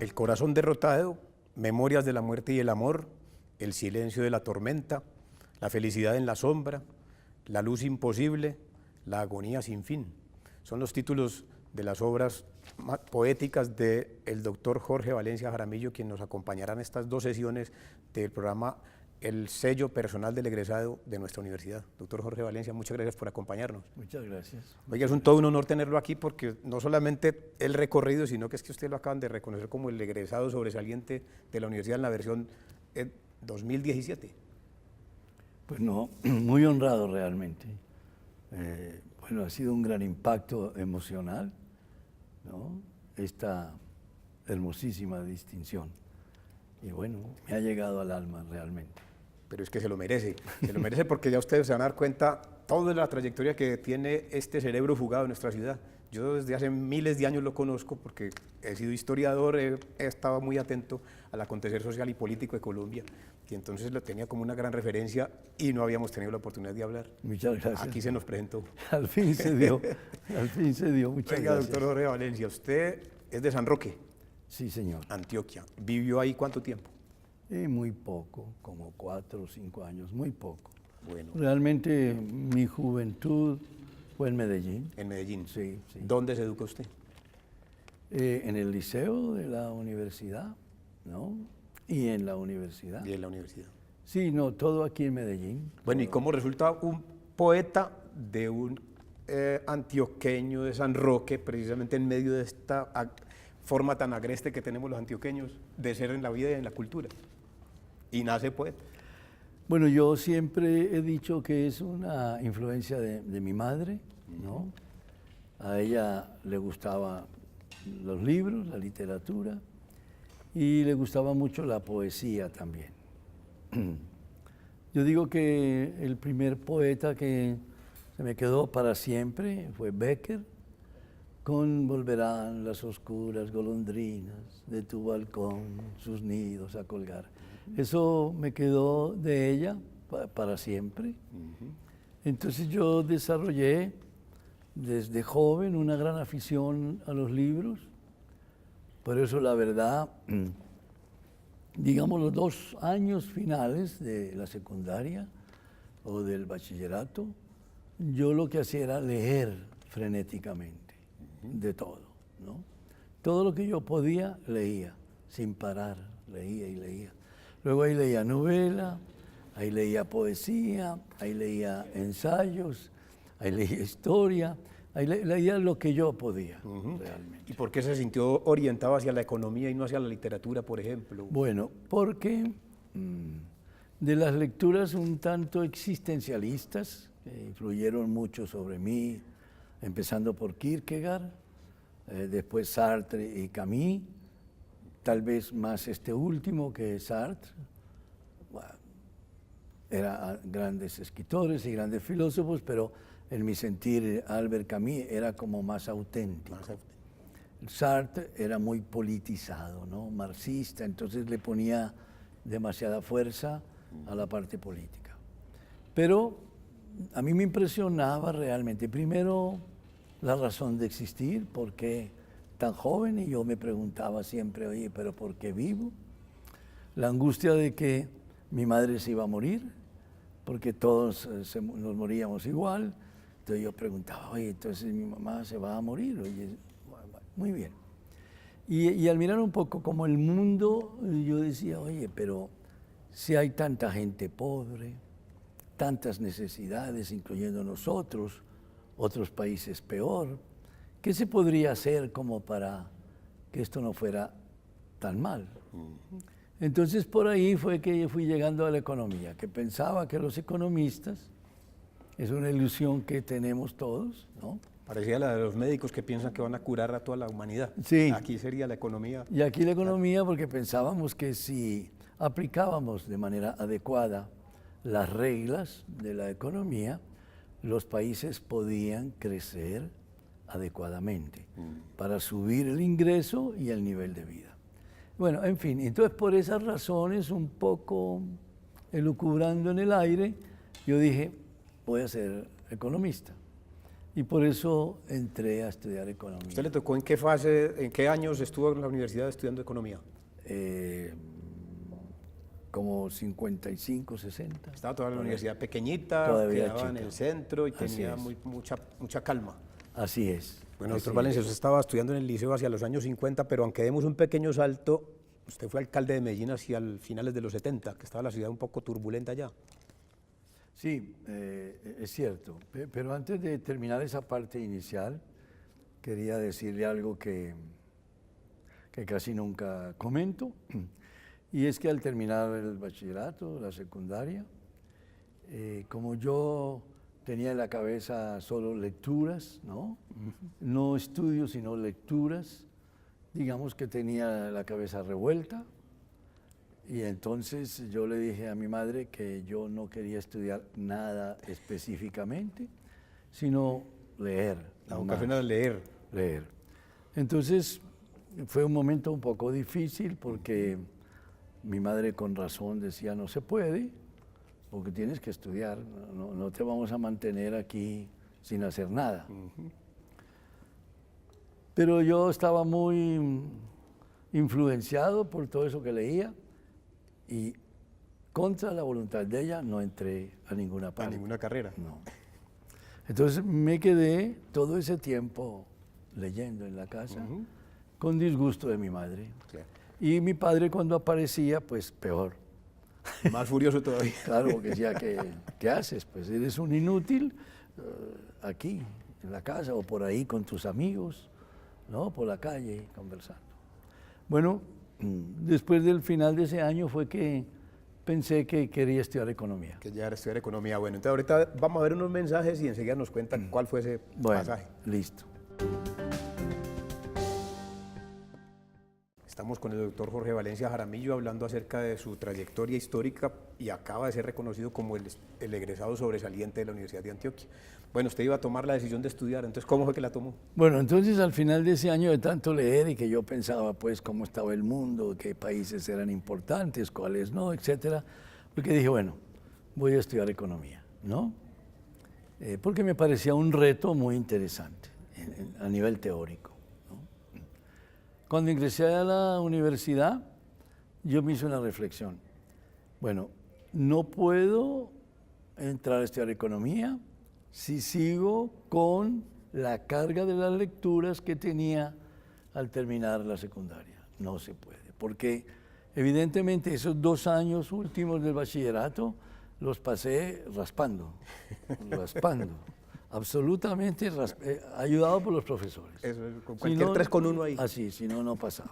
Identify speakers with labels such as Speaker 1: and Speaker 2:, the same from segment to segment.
Speaker 1: El corazón derrotado, Memorias de la muerte y el amor, El silencio de la tormenta, La felicidad en la sombra, La luz imposible, La agonía sin fin. Son los títulos de las obras poéticas del doctor Jorge Valencia Jaramillo, quien nos acompañará en estas dos sesiones del programa El sello personal del egresado de nuestra universidad. Doctor Jorge Valencia, muchas gracias por acompañarnos.
Speaker 2: Muchas gracias.
Speaker 1: Oiga, es todo un honor tenerlo aquí porque no solamente el recorrido, sino que es que usted lo acaban de reconocer como el egresado sobresaliente de la universidad en la versión 2017.
Speaker 2: Pues no, muy honrado realmente. Bueno, ha sido un gran impacto emocional, ¿no? Esta hermosísima distinción. Y bueno, me ha llegado al alma realmente.
Speaker 1: Pero es que se lo merece porque ya ustedes se van a dar cuenta toda la trayectoria que tiene este cerebro fugado en nuestra ciudad. Yo desde hace miles de años lo conozco porque he sido historiador, he estado muy atento al acontecer social y político de Colombia, y entonces lo tenía como una gran referencia y no habíamos tenido la oportunidad de hablar.
Speaker 2: Muchas gracias.
Speaker 1: Aquí se nos presentó.
Speaker 2: Al fin se dio, al fin se dio. Muchas
Speaker 1: Oiga,
Speaker 2: gracias.
Speaker 1: doctor Jorge Valencia, usted es de San Roque.
Speaker 2: Sí, señor.
Speaker 1: Antioquia. ¿Vivió ahí cuánto tiempo?
Speaker 2: Muy poco, como 4 o 5 años, muy poco.
Speaker 1: Bueno.
Speaker 2: Realmente mi juventud fue en Medellín.
Speaker 1: En Medellín.
Speaker 2: Sí, sí.
Speaker 1: ¿Dónde se educó usted?
Speaker 2: En el liceo de la universidad, ¿no? Y en la universidad.
Speaker 1: Y en la universidad.
Speaker 2: Sí, no, todo aquí en Medellín.
Speaker 1: Bueno, ¿y cómo resulta un poeta de un antioqueño de San Roque, precisamente en medio de esta forma tan agreste que tenemos los antioqueños de ser en la vida y en la cultura? Y nace poeta.
Speaker 2: Bueno, yo siempre he dicho que es una influencia de mi madre, ¿no? A ella le gustaban los libros, la literatura, y le gustaba mucho la poesía también. Yo digo que el primer poeta que se me quedó para siempre fue Becker, con Volverán las oscuras golondrinas de tu balcón sus nidos a colgar. Eso me quedó de ella para siempre. Entonces yo desarrollé desde joven una gran afición a los libros. Por eso la verdad, digamos los 2 años finales de la secundaria o del bachillerato, yo lo que hacía era leer frenéticamente, de todo, ¿no? Todo lo que yo podía, leía, sin parar, leía y leía. Luego ahí leía novela, ahí leía poesía, ahí leía ensayos, ahí leía historia, ahí leía lo que yo podía, realmente.
Speaker 1: ¿Y por qué se sintió orientado hacia la economía y no hacia la literatura, por ejemplo?
Speaker 2: Bueno, porque de las lecturas un tanto existencialistas, que influyeron mucho sobre mí, empezando por Kierkegaard, después Sartre y Camus, tal vez más este último que Sartre. Bueno, eran grandes escritores y grandes filósofos, pero en mi sentir Albert Camus era como más auténtico. Sartre era muy politizado, ¿no? Marxista, entonces le ponía demasiada fuerza a la parte política. Pero a mí me impresionaba realmente, primero, la razón de existir, por qué tan joven, y yo me preguntaba siempre, oye, ¿pero por qué vivo? La angustia de que mi madre se iba a morir, porque todos nos moríamos igual. Entonces yo preguntaba, oye, entonces mi mamá se va a morir. Oye, muy bien. Y al mirar un poco como el mundo, yo decía, oye, pero si hay tanta gente pobre, tantas necesidades, incluyendo nosotros, otros países peor, ¿qué se podría hacer como para que esto no fuera tan mal? Entonces por ahí fue que yo fui llegando a la economía, que pensaba que los economistas, es una ilusión que tenemos todos, ¿no?
Speaker 1: Parecía la de los médicos que piensan que van a curar a toda la humanidad.
Speaker 2: Sí.
Speaker 1: Aquí sería la economía.
Speaker 2: Y aquí la economía, porque pensábamos que si aplicábamos de manera adecuada las reglas de la economía, los países podían crecer adecuadamente para subir el ingreso y el nivel de vida. Bueno, en fin, entonces por esas razones, un poco elucubrando en el aire, yo dije, voy a ser economista. y por eso entré a estudiar economía.
Speaker 1: ¿Usted le tocó en qué fase, en qué años estuvo en la universidad estudiando economía?
Speaker 2: Como 55, 60.
Speaker 1: Estaba toda la universidad pequeñita,
Speaker 2: Todavía
Speaker 1: quedaba en
Speaker 2: chica.
Speaker 1: el centro y
Speaker 2: Así
Speaker 1: tenía
Speaker 2: es.
Speaker 1: mucha calma.
Speaker 2: Así es.
Speaker 1: Bueno, doctor
Speaker 2: así
Speaker 1: Valencia,
Speaker 2: es.
Speaker 1: usted estaba estudiando en el liceo hacia los años 50, pero aunque demos un pequeño salto, usted fue alcalde de Medellín hacia finales de los 70, que estaba la ciudad un poco turbulenta ya.
Speaker 2: Sí, es cierto. Pero antes de terminar esa parte inicial, quería decirle algo que casi nunca comento, y es que al terminar el bachillerato, la secundaria, como yo tenía en la cabeza solo lecturas, ¿no? No estudios, sino lecturas, digamos que tenía la cabeza revuelta, y entonces yo le dije a mi madre que yo no quería estudiar nada específicamente, sino leer.
Speaker 1: La
Speaker 2: no
Speaker 1: vocación
Speaker 2: más.
Speaker 1: era leer.
Speaker 2: Leer. Entonces fue un momento un poco difícil porque mi madre con razón decía no se puede, porque tienes que estudiar, no te vamos a mantener aquí sin hacer nada. Pero yo estaba muy influenciado por todo eso que leía y contra la voluntad de ella no entré a ninguna
Speaker 1: A
Speaker 2: parte.
Speaker 1: ninguna carrera.
Speaker 2: No. Entonces me quedé todo ese tiempo leyendo en la casa con disgusto de mi madre.
Speaker 1: Claro.
Speaker 2: Y mi padre cuando aparecía, pues peor.
Speaker 1: Más furioso todavía.
Speaker 2: Claro, porque decía, ¿qué haces? Pues eres un inútil aquí, en la casa o por ahí con tus amigos, ¿no? Por la calle conversando. Bueno, después del final de ese año fue que pensé que quería estudiar economía.
Speaker 1: Que ya era estudiar economía. Bueno, entonces ahorita vamos a ver unos mensajes y enseguida nos cuentan cuál fue ese pasaje.
Speaker 2: Listo.
Speaker 1: Estamos con el doctor Jorge Valencia Jaramillo hablando acerca de su trayectoria histórica y acaba de ser reconocido como el egresado sobresaliente de la Universidad de Antioquia. Bueno, usted iba a tomar la decisión de estudiar, entonces ¿cómo fue que la tomó?
Speaker 2: Bueno, entonces al final de ese año de tanto leer y que yo pensaba pues cómo estaba el mundo, qué países eran importantes, cuáles no, etcétera, porque dije, bueno, voy a estudiar economía, ¿no? Porque me parecía un reto muy interesante a nivel teórico, ¿no? Cuando ingresé a la universidad, yo me hice una reflexión. Bueno, no puedo entrar a estudiar economía si sigo con la carga de las lecturas que tenía al terminar la secundaria. No se puede, porque evidentemente esos 2 años últimos del bachillerato los pasé raspando, absolutamente ayudado por los profesores.
Speaker 1: Eso, con cualquier 3 con 1 ahí.
Speaker 2: Así, si no, no pasaba.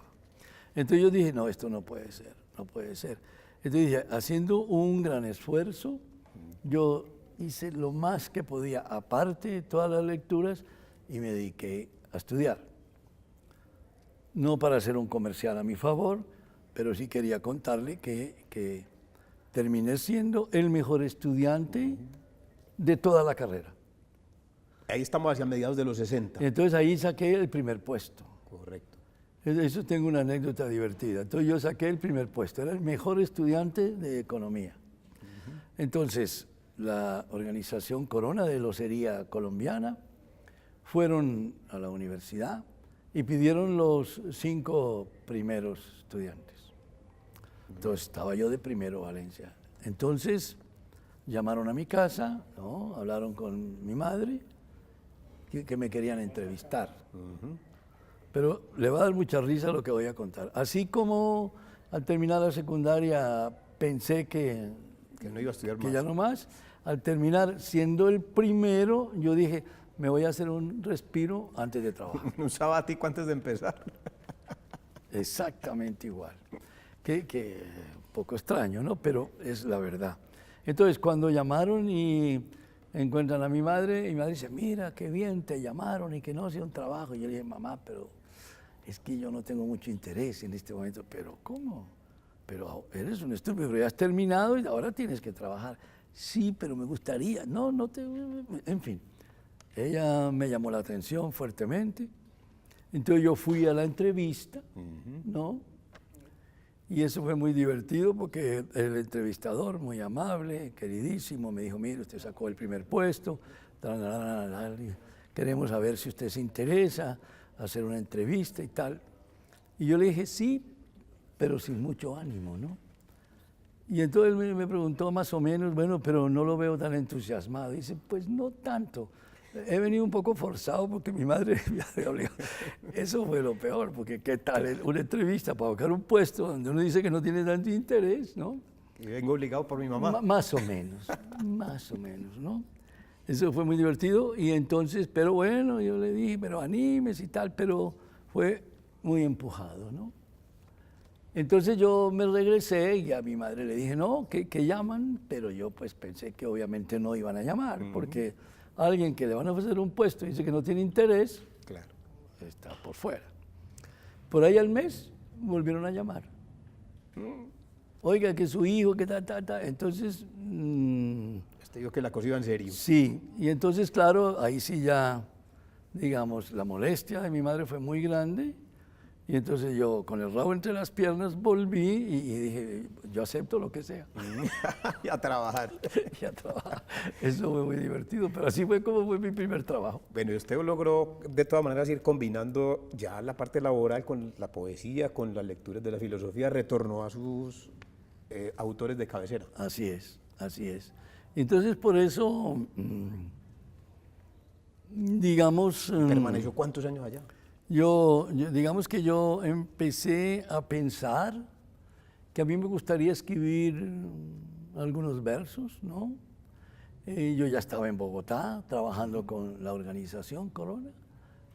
Speaker 2: Entonces yo dije, no, esto no puede ser, no puede ser. Entonces dije, haciendo un gran esfuerzo, yo hice lo más que podía, aparte de todas las lecturas, y me dediqué a estudiar. No para hacer un comercial a mi favor, pero sí quería contarle que terminé siendo el mejor estudiante de toda la carrera.
Speaker 1: Ahí estamos hacia mediados de los 60.
Speaker 2: Entonces ahí saqué el primer puesto.
Speaker 1: Correcto.
Speaker 2: Eso tengo una anécdota divertida. Entonces yo saqué el primer puesto, era el mejor estudiante de economía. Entonces la organización Corona de Locería Colombiana fueron a la universidad y pidieron los 5 primeros estudiantes. Entonces estaba yo de primero, Valencia. Entonces llamaron a mi casa, ¿no? Hablaron con mi madre, que me querían entrevistar. Pero le va a dar mucha risa lo que voy a contar. Así como al terminar la secundaria pensé que
Speaker 1: no iba a estudiar
Speaker 2: que
Speaker 1: más.
Speaker 2: ya no más, al terminar siendo el primero, yo dije, me voy a hacer un respiro antes de trabajar.
Speaker 1: Un sabático antes de empezar.
Speaker 2: Exactamente igual. Que un poco extraño, ¿no? Pero es la verdad. Entonces, cuando llamaron y encuentran a mi madre, y mi madre dice, mira, qué bien, te llamaron y que no sea un trabajo. Y yo le dije, mamá, pero es que yo no tengo mucho interés en este momento. Pero, ¿cómo? Pero eres un estúpido, pero ya has terminado y ahora tienes que trabajar. Sí, pero me gustaría. No, no te... En fin, ella me llamó la atención fuertemente. Entonces yo fui a la entrevista, ¿no? Y eso fue muy divertido porque el entrevistador, muy amable, queridísimo, me dijo, mire, usted sacó el primer puesto. queremos saber si usted se interesa, hacer una entrevista y tal. Y yo le dije, sí, pero sin mucho ánimo, ¿no? Y entonces me preguntó más o menos, bueno, pero no lo veo tan entusiasmado. Dice, pues no tanto. He venido un poco forzado porque mi madre me había obligado. Eso fue lo peor, porque qué tal una entrevista para buscar un puesto donde uno dice que no tiene tanto interés, ¿no?
Speaker 1: Y vengo obligado por mi mamá.
Speaker 2: Más o menos, ¿no? Eso fue muy divertido y entonces, pero bueno, yo le dije, pero anímese y tal, pero fue muy empujado, ¿no? Entonces yo me regresé y a mi madre le dije, no, que llaman, pero yo pues pensé que obviamente no iban a llamar, porque alguien que le van a ofrecer un puesto y dice que no tiene interés,
Speaker 1: Claro.
Speaker 2: está por fuera. Por ahí al mes volvieron a llamar. Oiga, que su hijo, que ta. Entonces,
Speaker 1: Usted dijo que la cosa iba en serio.
Speaker 2: sí, y entonces, claro, ahí sí ya, digamos, la molestia de mi madre fue muy grande. Y entonces yo, con el rabo entre las piernas, volví y dije, yo acepto lo que sea.
Speaker 1: Y a trabajar.
Speaker 2: Y a trabajar. Eso fue muy divertido, pero así fue como fue mi primer trabajo.
Speaker 1: Bueno, y usted logró de todas maneras ir combinando ya la parte laboral con la poesía, con las lecturas de la filosofía, retornó a sus autores de cabecera.
Speaker 2: Así es, así es. Entonces, por eso, digamos...
Speaker 1: ¿Permaneció cuántos años allá?
Speaker 2: Digamos que yo empecé a pensar que a mí me gustaría escribir algunos versos, ¿no? Yo ya estaba en Bogotá trabajando con la organización Corona,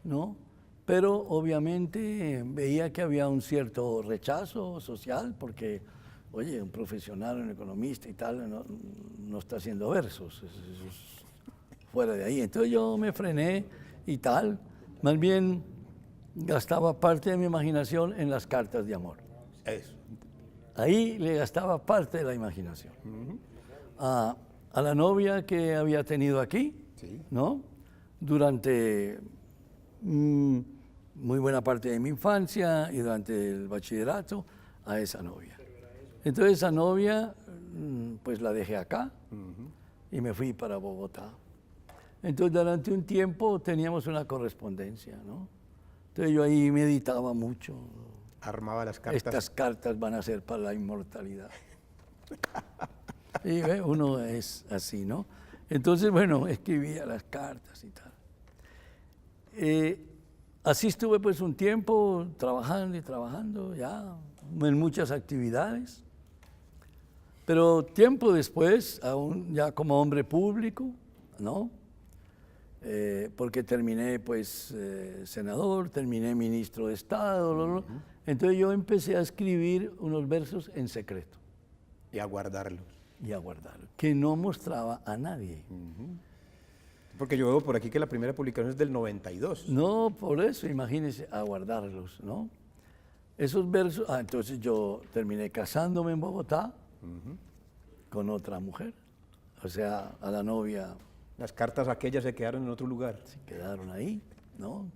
Speaker 2: ¿no? Pero obviamente veía que había un cierto rechazo social porque, oye, un profesional, un economista y tal, no está haciendo versos, eso es fuera de ahí. Entonces yo me frené y tal, más bien gastaba parte de mi imaginación en las cartas de amor.
Speaker 1: Eso.
Speaker 2: Ahí le gastaba parte de la imaginación. A la novia que había tenido aquí,
Speaker 1: Sí.
Speaker 2: ¿no? Durante muy buena parte de mi infancia y durante el bachillerato, a esa novia. Entonces esa novia, pues la dejé acá y me fui para Bogotá. Entonces durante un tiempo teníamos una correspondencia, ¿no? Entonces yo ahí meditaba mucho.
Speaker 1: Armaba las cartas.
Speaker 2: Estas cartas van a ser para la inmortalidad. Y uno es así, ¿no? Entonces, bueno, escribía las cartas y tal. Así estuve pues un tiempo trabajando y trabajando ya en muchas actividades. Pero tiempo después, aún ya como hombre público, ¿no? Porque terminé pues senador, terminé ministro de Estado, entonces yo empecé a escribir unos versos en secreto.
Speaker 1: Y a guardarlos.
Speaker 2: Y a guardarlos, que no mostraba a nadie.
Speaker 1: Porque yo veo por aquí que la primera publicación es del 92.
Speaker 2: No, por eso, imagínense, a guardarlos, ¿no? Esos versos, entonces yo terminé casándome en Bogotá con otra mujer, o sea, a la novia.
Speaker 1: Las cartas aquellas se quedaron en otro lugar.
Speaker 2: Se quedaron ahí, ¿no?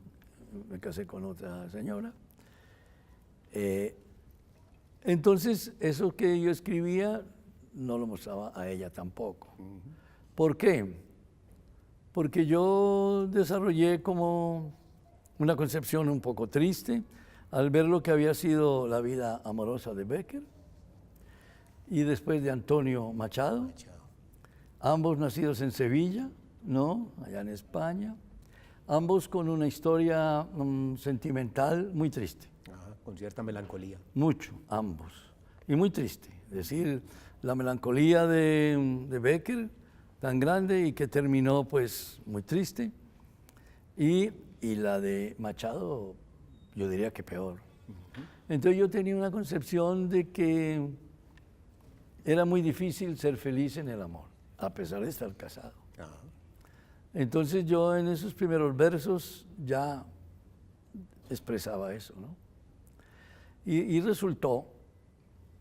Speaker 2: Me casé con otra señora. Entonces, eso que yo escribía no lo mostraba a ella tampoco. ¿Por qué? Porque yo desarrollé como una concepción un poco triste al ver lo que había sido la vida amorosa de Bécquer y después de Antonio Machado. Ambos nacidos en Sevilla, ¿no? Allá en España. Ambos con una historia sentimental muy triste.
Speaker 1: Ajá, con cierta melancolía.
Speaker 2: Mucho, ambos. Y muy triste. Es decir, la melancolía de Bécquer, tan grande y que terminó pues muy triste. Y la de Machado, yo diría que peor. Entonces yo tenía una concepción de que era muy difícil ser feliz en el amor, a pesar de estar casado.
Speaker 1: Ajá.
Speaker 2: Entonces yo en esos primeros versos ya expresaba eso, ¿no? Y resultó,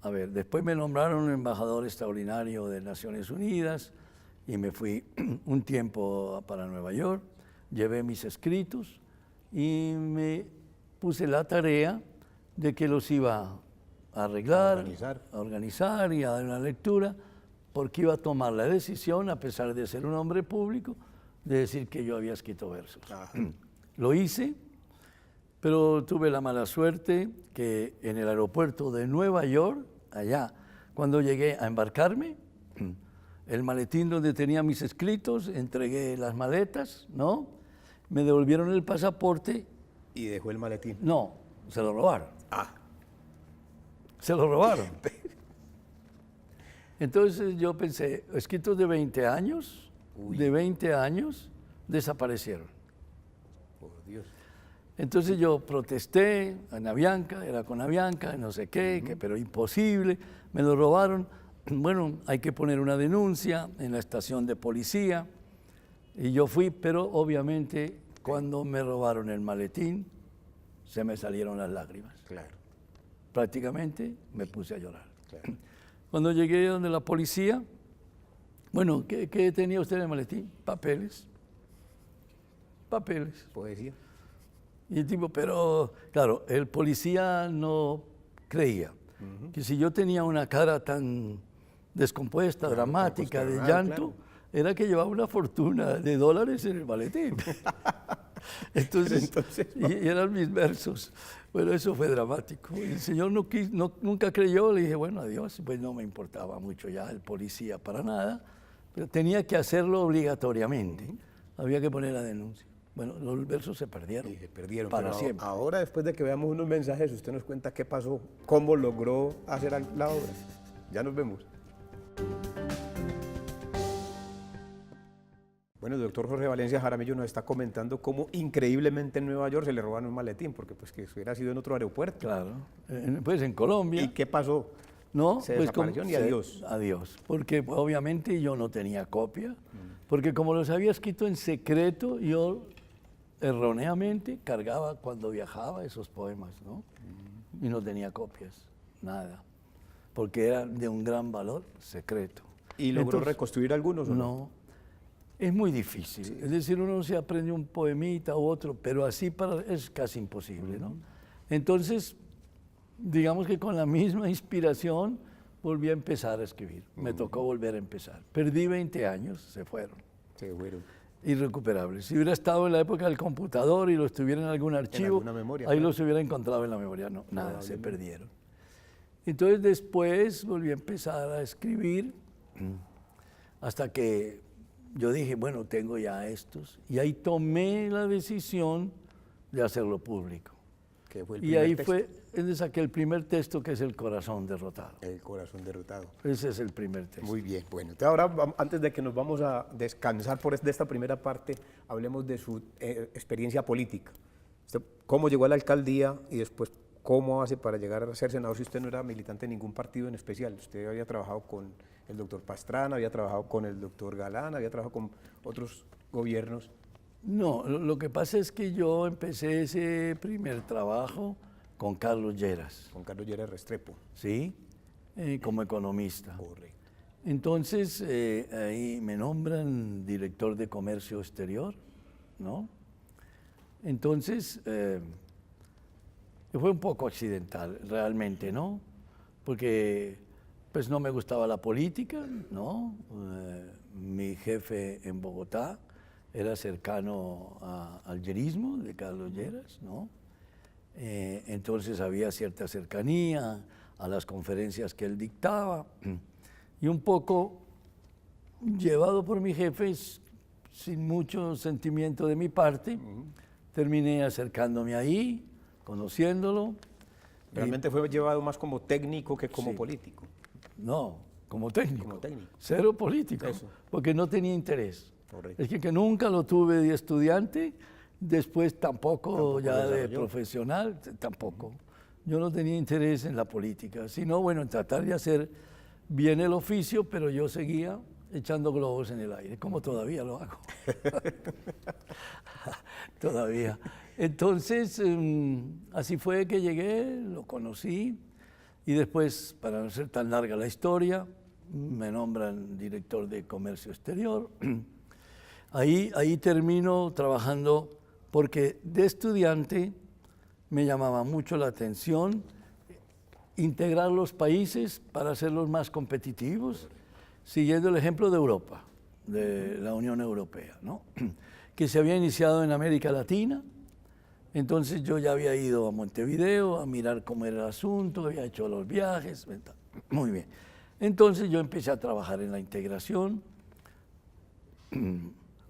Speaker 2: a ver, después me nombraron embajador extraordinario de Naciones Unidas y me fui un tiempo para Nueva York, llevé mis escritos y me puse la tarea de que los iba a arreglar, a organizar y a dar una lectura, porque iba a tomar la decisión, a pesar de ser un hombre público, de decir que yo había escrito versos.
Speaker 1: Ajá.
Speaker 2: Lo hice, pero tuve la mala suerte que en el aeropuerto de Nueva York, allá, cuando llegué a embarcarme, el maletín donde tenía mis escritos, entregué las maletas, ¿no? Me devolvieron el pasaporte.
Speaker 1: Y dejó el maletín.
Speaker 2: No, se lo robaron.
Speaker 1: Ah.
Speaker 2: Se lo robaron. Entonces yo pensé, escritos de 20 años, desaparecieron.
Speaker 1: Por Dios.
Speaker 2: Entonces yo protesté en Avianca, era con Avianca, no sé qué, pero imposible, me lo robaron. Bueno, hay que poner una denuncia en la estación de policía. Y yo fui, pero obviamente cuando me robaron el maletín, se me salieron las lágrimas.
Speaker 1: Claro.
Speaker 2: Prácticamente me puse a llorar.
Speaker 1: Claro.
Speaker 2: Cuando llegué donde la policía, bueno, ¿qué tenía usted en el maletín? Papeles. Papeles.
Speaker 1: Poesía.
Speaker 2: Y el tipo, pero claro, el policía no creía que si yo tenía una cara tan descompuesta, dramática, de llanto, era que llevaba una fortuna de dólares en el maletín. Entonces, y eran mis versos. Bueno, eso fue dramático. Y el señor nunca creyó, le dije, bueno, adiós. Pues no me importaba mucho ya el policía para nada, pero tenía que hacerlo obligatoriamente. Había que poner la denuncia. Bueno, los versos se perdieron.
Speaker 1: Sí, se perdieron.
Speaker 2: Para
Speaker 1: pero
Speaker 2: siempre.
Speaker 1: Ahora, después de que veamos unos mensajes, usted nos cuenta qué pasó, cómo logró hacer la obra. Ya nos vemos. Bueno, el doctor Jorge Valencia Jaramillo nos está comentando cómo increíblemente en Nueva York se le roban un maletín, porque pues que hubiera sido en otro aeropuerto.
Speaker 2: Claro. Pues en Colombia.
Speaker 1: ¿Y qué pasó?
Speaker 2: No,
Speaker 1: Se
Speaker 2: pues
Speaker 1: desapareció y adiós.
Speaker 2: Adiós. Porque pues, obviamente yo no tenía copia, porque como los había escrito en secreto, yo erróneamente cargaba cuando viajaba esos poemas, ¿no? Y no tenía copias, nada, porque eran de un gran valor secreto.
Speaker 1: ¿Y logró
Speaker 2: Entonces,
Speaker 1: reconstruir algunos o no?
Speaker 2: No, es muy difícil. Sí. Es decir, uno se aprende un poemita u otro, pero así es casi imposible, ¿no? Entonces, digamos que con la misma inspiración volví a empezar a escribir. Me tocó volver a empezar. Perdí 20 años, se fueron.
Speaker 1: Se fueron.
Speaker 2: Irrecuperables. Si hubiera estado en la época del computador y lo estuviera en algún archivo,
Speaker 1: memoria,
Speaker 2: ahí los hubiera encontrado en la memoria. No, nada, se perdieron. Entonces después volví a empezar a escribir hasta que yo dije, bueno, tengo ya estos. Y ahí tomé la decisión de hacerlo público.
Speaker 1: ¿Qué fue el
Speaker 2: Y
Speaker 1: primer
Speaker 2: ahí
Speaker 1: texto?
Speaker 2: fue, saqué el primer texto, que es El corazón derrotado.
Speaker 1: El corazón derrotado.
Speaker 2: Ese es el primer texto.
Speaker 1: Muy bien, bueno. Entonces ahora, antes de que nos vamos a descansar de esta primera parte, hablemos de su experiencia política. Usted, ¿cómo llegó a la alcaldía y después cómo hace para llegar a ser senador si usted no era militante de ningún partido en especial? Usted había trabajado con el doctor Pastrana, había trabajado con el doctor Galán, había trabajado con otros gobiernos.
Speaker 2: No, lo que pasa es que yo empecé ese primer trabajo con Carlos Lleras.
Speaker 1: Con Carlos Lleras Restrepo.
Speaker 2: ¿Sí? Como economista.
Speaker 1: Correcto.
Speaker 2: Entonces, ahí me nombran director de comercio exterior, ¿no? Entonces, fue un poco accidental, realmente, ¿no? Porque, pues, no me gustaba la política, ¿no? Mi jefe en Bogotá era cercano al llerismo de Carlos Lleras, ¿no? Entonces había cierta cercanía a las conferencias que él dictaba y un poco llevado por mi jefe, sin mucho sentimiento de mi parte, terminé acercándome ahí, conociéndolo.
Speaker 1: Realmente fue llevado más como técnico que como
Speaker 2: Sí.
Speaker 1: político.
Speaker 2: No, como técnico.
Speaker 1: Como técnico.
Speaker 2: Cero político,
Speaker 1: Eso.
Speaker 2: porque no tenía interés.
Speaker 1: Correcto.
Speaker 2: Es que nunca lo tuve de estudiante, después tampoco ya de
Speaker 1: desarrolló.
Speaker 2: profesional, tampoco. Yo no tenía interés en la política, sino, bueno, en tratar de hacer bien el oficio, pero yo seguía echando globos en el aire, como todavía lo hago. Todavía. Entonces, así fue que llegué, lo conocí, y después, para no ser tan larga la historia, me nombran director de comercio exterior. Ahí termino trabajando porque de estudiante me llamaba mucho la atención integrar los países para hacerlos más competitivos, siguiendo el ejemplo de Europa. de la Unión Europea, ¿no? Que se había iniciado en América Latina. Entonces yo ya había ido a Montevideo a mirar cómo era el asunto, había hecho los viajes. Muy bien. Entonces yo empecé a trabajar en la integración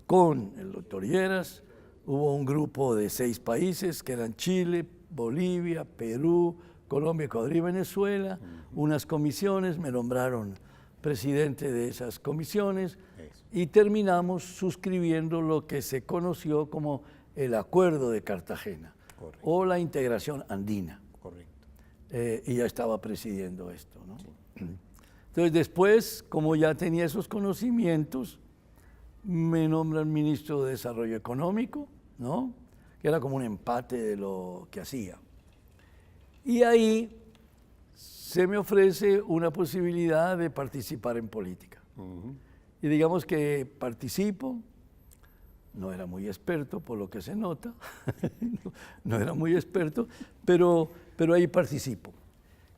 Speaker 2: con el doctor Lleras. Hubo un grupo de 6 países que eran Chile, Bolivia, Perú, Colombia, Ecuador y Venezuela. Unas comisiones, me nombraron presidente de esas comisiones y terminamos suscribiendo lo que se conoció como el Acuerdo de Cartagena. Correcto. O la integración andina. Correcto. Y ya estaba presidiendo esto, ¿no? Sí. Entonces después, como ya tenía esos conocimientos, me nombran ministro de Desarrollo Económico, ¿no? Que era como un empate de lo que hacía. Y ahí se me ofrece una posibilidad de participar en política. Y digamos que participo. No era muy experto, por lo que se nota, no era muy experto, pero ahí participo.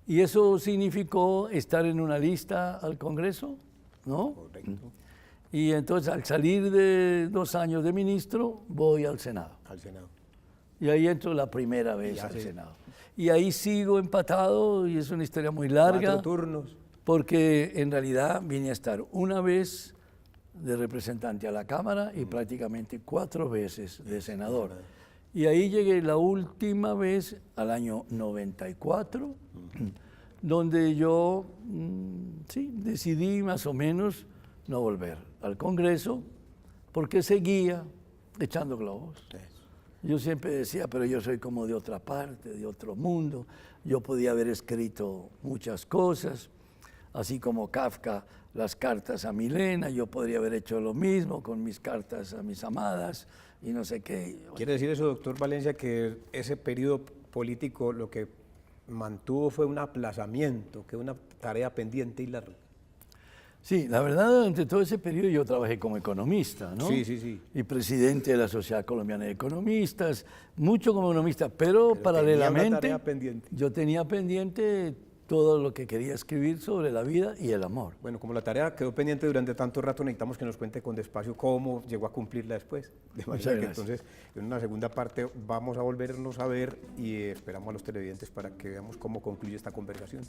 Speaker 2: Y eso significó estar en una lista al Congreso, ¿no? Correcto. Y entonces al salir de 2 años de ministro, voy al Senado. Al Senado. Y ahí entro la primera vez al Senado. Y ahí sigo empatado y es una historia muy larga.
Speaker 1: 4 turnos.
Speaker 2: Porque en realidad vine a estar una vez de representante a la Cámara y prácticamente 4 veces de senador. Y ahí llegué la última vez al año 94, donde yo sí, decidí más o menos no volver al Congreso porque seguía echando globos. Yo siempre decía, pero yo soy como de otra parte, de otro mundo. Yo podía haber escrito muchas cosas, así como Kafka, las cartas a Milena, yo podría haber hecho lo mismo con mis cartas a mis amadas y no sé qué.
Speaker 1: ¿Quiere decir eso, doctor Valencia, que ese periodo político lo que mantuvo fue un aplazamiento, que una tarea pendiente y larga?
Speaker 2: Sí, la verdad, durante todo ese periodo yo trabajé como economista, ¿no?
Speaker 1: Sí, sí, sí.
Speaker 2: Y presidente de la Sociedad Colombiana de Economistas, mucho como economista, pero paralelamente yo tenía pendiente todo lo que quería escribir sobre la vida y el amor.
Speaker 1: Bueno, como la tarea quedó pendiente durante tanto rato, necesitamos que nos cuente con despacio cómo llegó a cumplirla después. De manera que entonces, en una segunda parte vamos a volvernos a ver y esperamos a los televidentes para que veamos cómo concluye esta conversación.